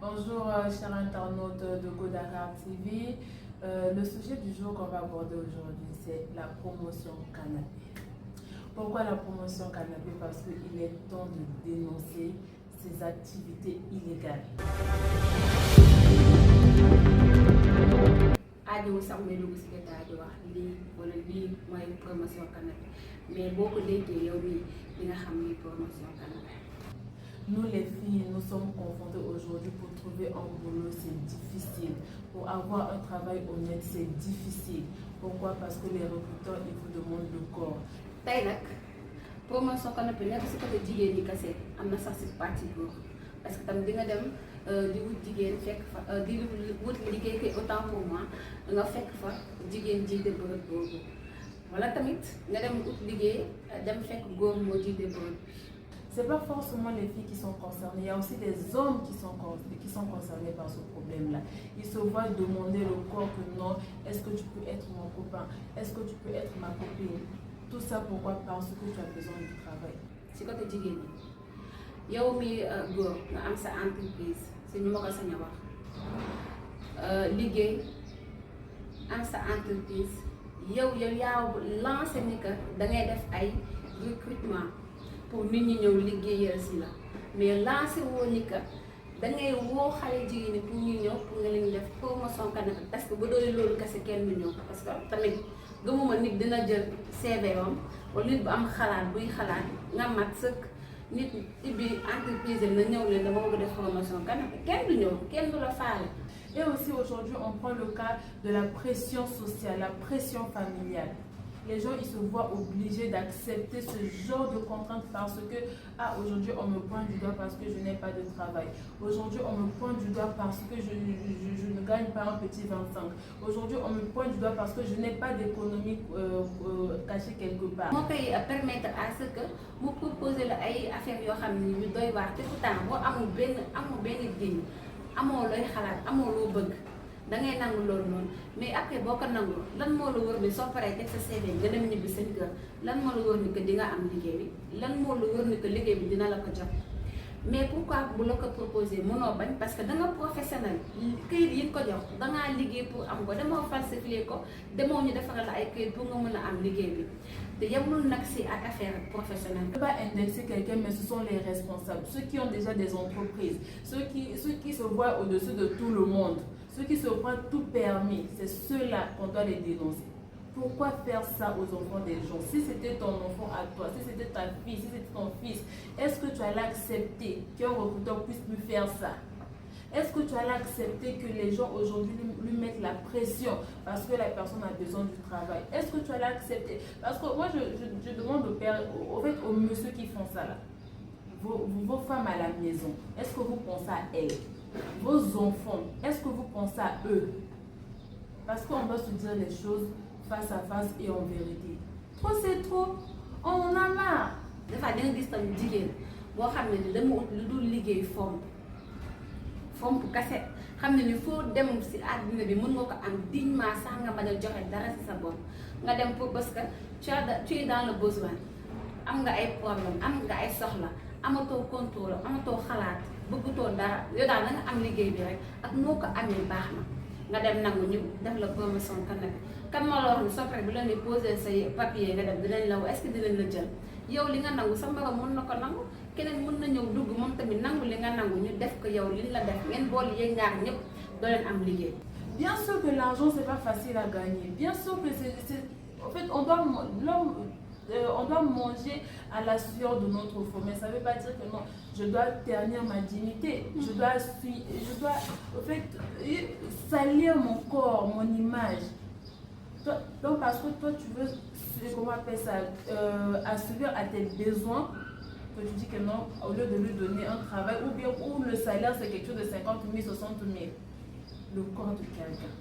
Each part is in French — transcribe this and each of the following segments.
Bonjour chers internautes de Godakar TV. Le sujet du jour qu'on va aborder aujourd'hui, c'est la promotion canapé. Pourquoi la promotion canapé? Parce qu'il est temps de dénoncer ces activités illégales. aajo sax may dugg si détail di wax lii wala lii mooy promotion canapé mais boo ko déggee yow mii di nga xam ni promotion canapé. Nous les filles, nous sommes confrontées aujourd'hui pour trouver un boulot, c'est difficile. Pour avoir un travail honnête, c'est difficile. Pourquoi? Parce que les recruteurs, ils vous demandent le corps. tey nag promotion canapé nekk si côté jigéen ñi kese am na sax si partie góor parce que tam di nga dem di wut jigéen fekk fa di wut liggéey kay autant pour moi nga fekk fa jigéen jiite bërëb boobu wala tamit nga dem ut liggéey dem fekk góor moo jiite bërëb. C'est pas forcément les filles qui sont concernées, il y a aussi des hommes qui sont concernés par ce problème-là. Ils se voient demander le corps que non, est-ce que tu peux être mon copain, est-ce que tu peux être ma copine. Tout ça pourquoi? Parce que tu as besoin du travail. si côté jigéen ñi yow mi góor nga am sa entreprise si ñu ma ko sañ a wax liggéey am sa entreprise yow yaa lancé ni que da ngay def ay recrutement pour nit ñi ñëw liggéeyal si la mais lancé woo ni que da ngay woo xale jigéen ñi pour ñu ñëw pour nga leen def promotion canapé parce que ba doole loolu kese kenn du ñëw parce que tamit gëmuma nit dina jël CV am wala nit bu am xalaat buy xalaat nga mat sëkk nit ibbi entreprise na ñëw leen dama bëgg def promotion canapé kenn du ñëw kenn du la faale. Et aussi aujourd'hui, on prend le cas de la pression sociale, la pression familiale. Les gens, ils se voient obligés d'accepter ce genre de contraintes parce que aujourd'hui, on me pointe du doigt parce que je n'ai pas de travail. Aujourd'hui, on me pointe du doigt parce que je ne gagne pas un petit 25. Aujourd'hui, on me pointe du doigt parce que je n'ai pas d'économie cachée quelque part. moo koy permettre à ce que mu proposer la ay affaires yoo xam ni ñu doy waar te pourtant boo amul benn diñ amoo looy xalaat amoo loo bëgg da ngay nangu loolu noonu mais après boo ko nangu lan moo la wër ni soo paree teg sa CV nga dem ñibbi seen kër lan moo la wër ni que di nga am liggéey bi lan moo la wër ni que liggéey bi dina la ko jox mais pourquoi bu la ko proposer mënoo bañ parce que da nga professionnel këyit yi ko jox da ngaa liggéey pour am ko demoo falsifier ko demoo ñu defaral la ay këyit pour nga mën a am liggéey bi te yemul nag si ak affaire professionnelle. Je ne peux pas indexer quelqu'un, mais ce sont les responsables, ceux qui ont déjà des entreprises, ceux qui se voient au-dessus de tout le monde, ceux qui se croient tout permis, c'est ceux-là qu'on doit les dénoncer. Pourquoi faire ça aux enfants des gens? Si c'était ton enfant à toi, si c'était ta fille, si c'était ton fils, est-ce que tu allais accepter qu'un recruteur puisse lui faire ça? Est-ce que tu allais accepter que les gens aujourd'hui lui mettent la pression parce que la personne a besoin du travail? Est-ce que tu allais accepter? Parce que moi, je demande au père, aux messieurs qui font ça là, vos femmes à la maison, est-ce que vous pensez à elles? Vos enfants, est-ce que vous pensez à eux? Parce qu'on doit se dire les choses face à face et en vérité. Trop c'est trop, on en a marre. dafa da nga gis tamit jigéen boo xam ne ni dama ut lu dul liggéey fomp kase xam ne ni foo dem si àdduna bi mën nga ko am dignement sax nga bañ a joxe dara si sa bopp nga dem pour parce que tu es dans le besoin am nga ay problème am nga ay soxla amatoo contrôle amatoo xalaat bëggatoo dara yow daal da nga am liggéey bi rek ak noo ko amee baax na nga dem nangu ñu def la promotion canapé kan ma la wax ni soo paree bu leen di poser say papier nga dem dinañ la woo est-ce que dinañ la jël yow li nga nangu sa morom mën na ko nangu keneen mën na ñëw dugg moom tamit nangu li nga nangu ñu def ko yow liñ la def ngeen boole yéen ñaar ñëpp doo leen am liggéey. Bien sûr que l'argent c'est pas facile à gagner. Bien sûr que c'est en fait on doit manger à la sueur de notre front, mais ça veut pas dire que non, je dois ternir ma dignité, je dois en fait salir mon corps, mon image. Donc parce que toi tu veux, comment on appelle ça, assouvir à tes besoins, que tu dis que non, au lieu de lui donner un travail, ou bien où le salaire c'est quelque chose de 50 000, 60 000, le corps de quelqu'un.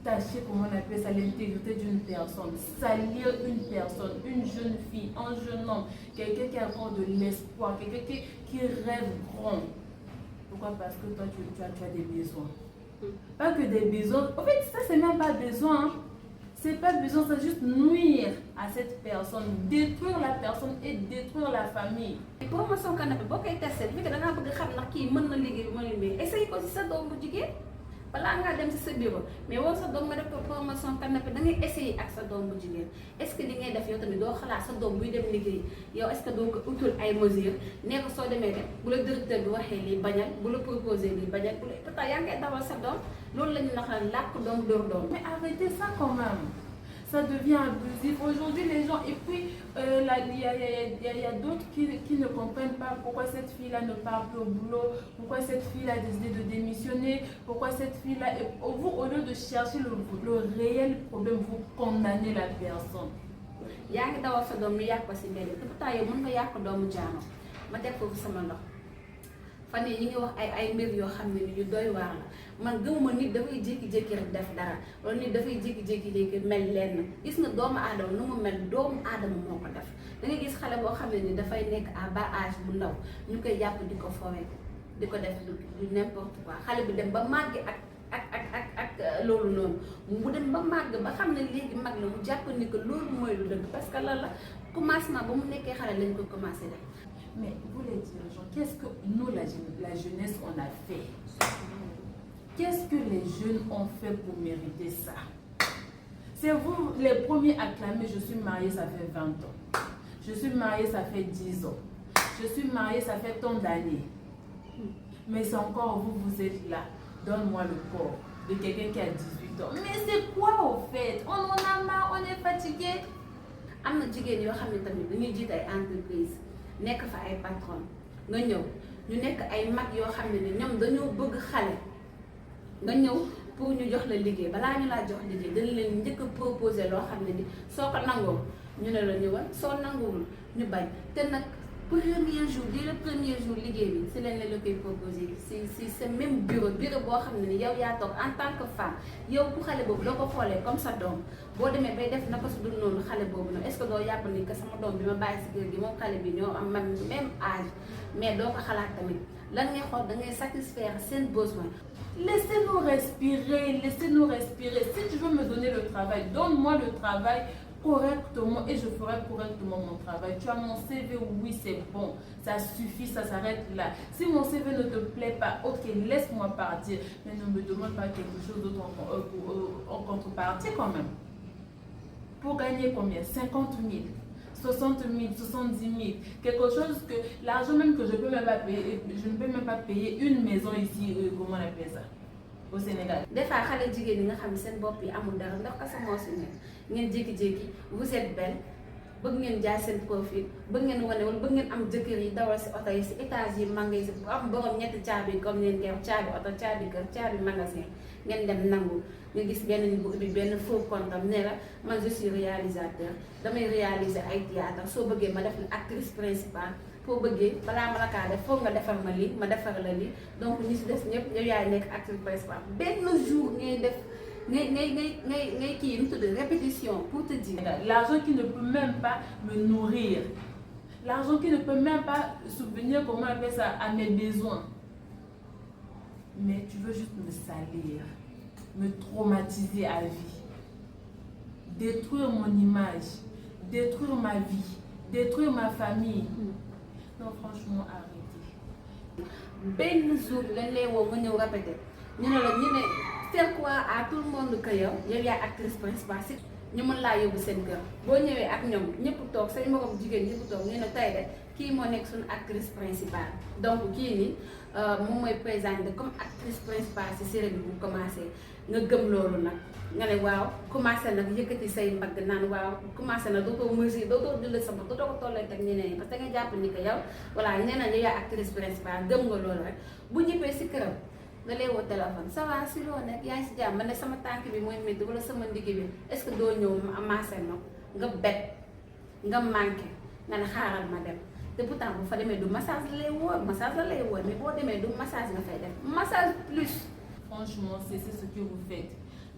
Tâcher, comment on appelle ça, l'intégrité d'une personne, salir une personne, une jeune fille, un jeune homme, quelqu'un qui a encore de l'espoir, quelqu'un qui rêve grand. Pourquoi? Parce que toi tu as des besoins. Pas que des besoins, en fait ça c'est même pas besoin, hein. C'est pas besoin, c'est juste nuire à cette personne, détruire la personne et détruire la famille. promotion canapé boo koy testé bu fekkee da ngaa bëgg xam ndax kii mën na liggéey bi mën na liggéey essaye ko si sa doom bu jigéen balaa ngaa dem si sa bureau mais woo sa doom nga def ko promotion canapé da ngay essayer ak sa doom bu jigéen est ce que li ngay def yow tamit doo xalaat sa doom buy dem liggéey yow est ce que doo ko utul ay mesures nee ko soo demee dem bu la directeur bi waxee lii bañal bu la proposé lii bañal bu la pourtant yaa ngay dawal sa doom loolu la ñu naxal làkk doom dóor doom. Mais arrêtez ça quand même. Ça devient abusif. Aujourd'hui, les gens, et puis il y a d'autres qui ne comprennent pas pourquoi cette fille-là ne part plus au boulot, pourquoi cette fille-là a décidé de démissionner, pourquoi cette fille-là, vous, au lieu de chercher le réel problème, vous condamnez la personne. yaa ngi dawal sa doom ñu yàq ko si mbedd te pourtant yow mën nga yàq doomu jaama ma teg foofu sama ndox fan yii ñu ngi wax ay mbir yoo xam ne ni ñu doy waar la man gëmuma nit dafay jékki-jékki rek def dara wala nit dafay jékki-jékki léegi mel lenn gis nga doomu aadama nu mu mel doomu aadama moo ko def da nga gis xale boo xam ne ni dafay nekk à bas âge bu ndaw ñu koy jàpp di ko fowee di ko def du n'importe quoi xale bi dem ba màgg ak loolu noonu mu dem ba màgg ba xam ne léegi mag la mu jàpp ni que loolu mooy lu dëgg parce que lan la commencement ba mu nekkee xale lañ ko commencé def. Mais vous les dirigeants, qu'est-ce que nous, la jeunesse, on a fait? Qu'est-ce que les jeunes ont fait pour mériter ça? C'est vous les premiers à clamer, je suis mariée, ça fait 20 ans. Je suis mariée, ça fait 10 ans. Je suis mariée, ça fait tant d'années. Mais c'est encore vous, vous êtes là. Donne-moi le corps de quelqu'un qui a 18 ans. Mais c'est quoi au fait? On en a marre, on est fatigué. am na jigéen yoo xam ne tamit dañuy jiite ay entreprise nekk fa ay patron nga ñëw ñu nekk ay mag yoo xam ne ni ñoom dañoo bëgg xale nga ñëw pour ñu jox la liggéey balaa ñu laa jox liggéey dañ leen njëkk a proposé loo xam ne ni soo ko nangoo ñu ne la ñëwal soo nanguwul ñu bañ te nag premier jour dès le premier jour liggéey bi si leen la koy proposé si sa même bureau boo xam ne ni yow yaa toog en tant que femme yow ku xale boobu doo ko xoolee comme sa doom boo demee bay def naka su dul noonu xale boobu noonu est-ce que doo yàpp ni que sama doom bi ma bàyyi si kër gi moom xale bi ñoo am même âge mais doo ko xalaat tamit lan ngay xool da ngay satisfaire seen besoin. Laissez-nous respirer, laissez-nous respirer. Si tu veux me donner le travail, donne-moi le travail correctement et je ferai correctement mon travail. Tu as mon CV, oui c'est bon, ça suffit, ça s'arrête là. Si mon CV ne te plaît pas, ok, laisse-moi partir, mais ne me demande pas quelque chose d'autre en contrepartie quand même. Pour gagner combien? 50 000, 60 000, 70 000, quelque chose que l'argent même que je peux même pas payer, je ne peux même pas payer une maison ici, comment on appelle ça, au Sénégal. Des fois xale jigéen ñi nga xam ne seen bopp yi amul dara ndax kasa moo si nekk ngeen jékki-jékki vous êtes belle bëgg ngeen jaay seen profil bëgg ngeen wane wala bëgg ngeen am jëkkër yi dawal si oto yi si étage yi magasin bu am borom ñetti caabi comme ngeen koy wax caabi oto caabi kër caabi magasin ngeen dem nangu nga gis benn nit bu ubbi benn faux compte am ne la man je suis réalisateur damay réaliser ay théâtre soo bëggee ma def la actrice principale foo bëggee balaa ma la kaa def foog nga defar ma lii ma defar la lii donc ñi si des ñëpp yow yaay nekk actrice principale benn jour ngay def ngay kii nu tudd répétition pour te dire. L'argent qui ne peut même pas me nourrir, l'argent qui ne peut même pas subvenir, comment on appelle ça, à mes besoins. Mais tu veux juste me salir, me traumatiser à vie, détruire mon image, détruire ma vie, détruire ma famille. Non, franchement, arrêtez. benn jour lañ lay woo nga ñëw répété ñu ne la ñu ne faire quoi à tout le monde que yow yaay actrice principale si ñu mën laa yóbbu seen kër boo ñëwee ak ñoom ñëpp toog say morom jigéen ñëpp toog ñu ne tey de kii moo nekk suñu actrice principale donc kii nii moom mooy présenté comme actrice principale si série bi bu commencé nga gëm loolu nag nga ne waaw commencé nag yëkkati say mbagg naan waaw commencé nag dootoo mesure dootoo jëlee sa bopp dootoo ko tollee ak ñeneen ñi parce que nga jàpp ni que yow voilà nee na yow yaay actrice principale gëm nga loolu rek bu ñëppee si këram nga lay woo téléphone ça va si loo nekk yaa ngi si jàmm man ne sama tànk bi mooy métti wala sama ndigg bi est-ce que doo ñëw amassé na nga bet nga manqué nga ne xaaral ma dem te pourtant bu fa demee du massage la lay woo massage la lay woo mais boo demee du massage nga fay def massage plus. Franchement, c'est ce que vous faites.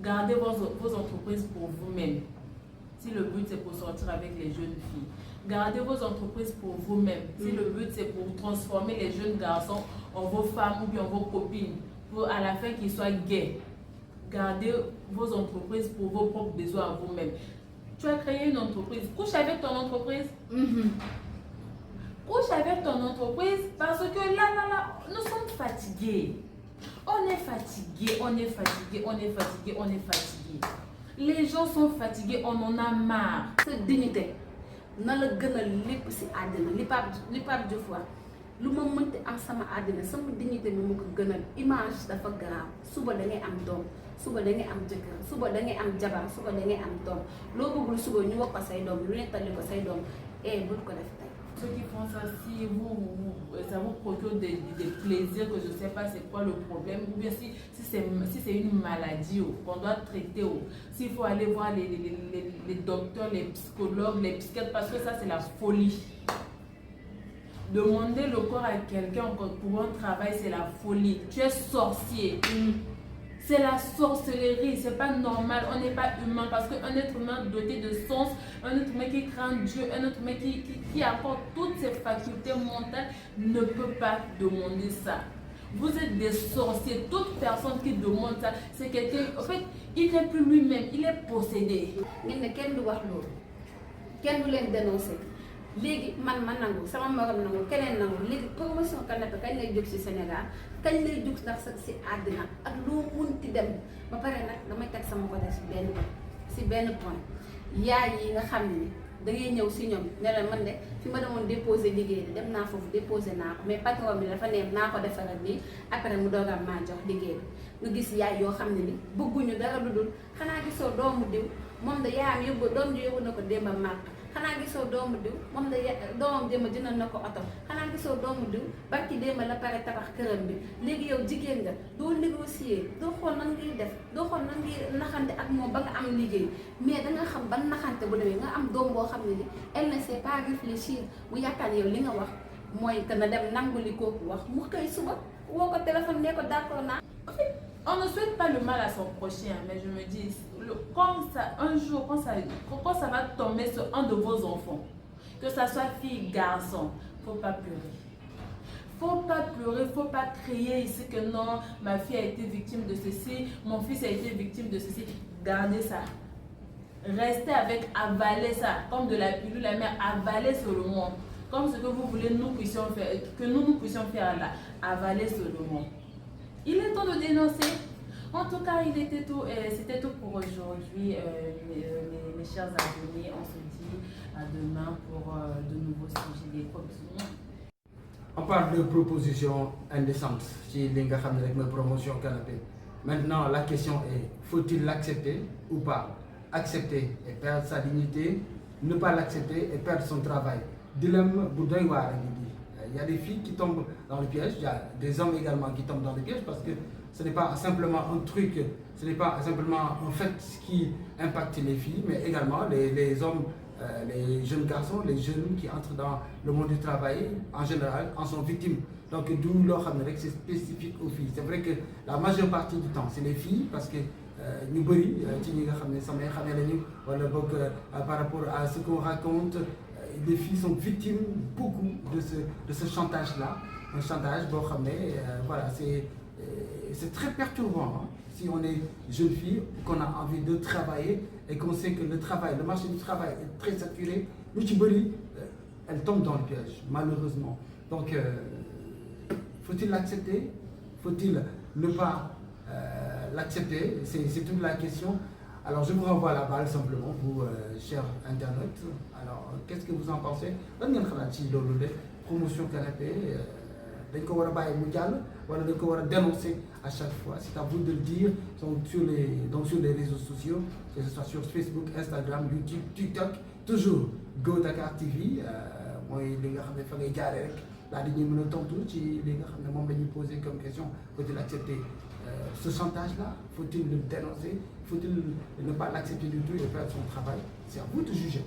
Gardez vos entreprises pour vous-même. Si le but c'est pour sortir avec les jeunes filles. Gardez vos entreprises pour vous-même. Si le but c'est pour transformer les jeunes garçons en vos femmes ou bien en vos copines. Pour à la fin qu'ils soient gays. gardez vos entreprises pour vos propres besoins à vous-même. Tu as créé une entreprise, couche avec ton entreprise. Couche avec ton entreprise parce que là, nous sommes fatigués. On est fatigué, on est fatigué, on est fatigué, on est fatigué. Les gens sont fatigués, on en a marre. Sa dignité na la gënal lépp si àddina li Pape Diouf wax lu ma mënti am sama àddina sama dignité bi mu ko gënal. Image dafa grave. Suba da ngay am doom, suba da ngay am jëkkër, suba da ngay am jabar, suba da ngay am doom. Loo bëggul suba ñu wax ko say doom, lu nettali ko say doom. Bul ko def tey. Ceux qui font ça, si ça vous procure des plaisirs que je ne sais pas c'est quoi le problème, ou bien si c'est une maladie qu'on doit traiter, s'il faut aller voir les docteurs, les psychologues, les psychiatres, parce que ça c'est la folie. Demander le corps à quelqu'un pour un travail, c'est la folie. Tu es sorcier. C'est la sorcellerie, c'est pas normal, on n'est pas humain parce qu'un être humain doté de sens, un être humain qui craint Dieu, un être humain qui apporte toutes ses facultés mentales ne peut pas demander ça. Vous êtes des sorciers, toute personne qui demande ça, c'est quelqu'un, en fait, il n'est plus lui-même, il est possédé. Kenn du wax loolu, kenn du leen dénoncer. Léegi man ma nangu sama morom nangu keneen nangu léegi promotion canapé kañ lay jóg ci Sénégal kañ lay jóg ndax sax ci àddina ak loo munti dem ba pare nag damay teg sama côté ci benn point yaay yi nga xam ne da ngay ñëw ci ñoom ne la man de fi ma demoon déposer liggéey bi dem naa foofu déposer naa ko mais patron bi dafa ne naa ko defaral nii après mu doog a maa jox liggéey bi nga gis yaay yoo xam ne ni bëgguñu dara lu dul xanaa gisoo doomu diw moom da yaayam yóbbu doom ji yóbbu na ko démb màkk. Xanaa gisoo doomu diw moom da doomam démb jëndal na ko oto xanaa gisoo doomu diw barki démb la pare tabax këram bi léegi yow jigéen nga doo négocier doo xool nan ngay def doo xool nan ngay naxante ak moom ba nga am liggéey mais da nga xam ban naxante bu demee nga am doom boo xam ne ni elle ne sait pas réfléchir mu yaakaar yow li nga wax mooy que na dem nangu li kooku wax mu xëy suba woo ko téléphone ne ko d'accord naa. On ne souhaite pas le mal à son prochain, mais je me dis, comme ça, un jour, quand ça va tomber sur un de vos enfants, que ça soit fille, garçon, faut pas pleurer. Faut pas pleurer, faut pas crier ici que non, ma fille a été victime de ceci, mon fils a été victime de ceci. Gardez ça. Restez avec, avalez ça, comme de la pilule, la mère, avalez seulement. Comme ce que vous voulez nous puissions faire, que nous puissions faire là, avalez seulement. Il est temps de dénoncer. En tout cas, c'était tout pour aujourd'hui, mes chers abonnés. On se dit à demain pour de nouveaux sujets, des propositions. On parle de propositions indécentes si les gars ont une promotion canapé. Maintenant, la question est, faut-il l'accepter ou pas? Accepter et perdre sa dignité, ne pas l'accepter et perdre son travail. Dilemme Boudoïwa, il y a des filles qui tombent dans le piège, il y a des hommes également qui tombent dans le piège parce que ce n'est pas simplement un truc, ce n'est pas simplement un fait qui impacte les filles, mais également les hommes, les jeunes garçons, les jeunes qui entrent dans le monde du travail, en général, en sont victimes. Donc, d'où leur c'est spécifique aux filles. C'est vrai que la majeure partie du temps, c'est les filles parce que nous, par rapport à ce qu'on raconte, les filles sont victimes beaucoup de ce chantage-là. Un chantage, voilà, c'est très perturbant. Hein, si on est jeune fille, qu'on a envie de travailler et qu'on sait que le marché du travail est très saturé, elle tombe dans le piège, malheureusement. Donc, faut-il l'accepter? Faut-il ne pas l'accepter? C'est toute la question. Alors, je vous renvoie la balle simplement, vous, chers internautes. Alors, qu'est-ce que vous en pensez? Promotion canapé, dañ ko war a bàyyi mu jàll wala dañ ko war a dénoncer à chaque fois. C'est à vous de le dire. Donc sur les réseaux sociaux, que ce soit sur Facebook, Instagram, YouTube, TikTok, toujours Go Dakar TV. mooy li nga xam ne fa ngay jaaree rek daal di ñuy mën a tontu ci li nga xam ne moom la ñuy poser comme question. Faut-il accepter ce chantage-là? Faut-il le dénoncer? Faut-il ne pas l'accepter du tout et perdre son travail? C'est à vous de juger.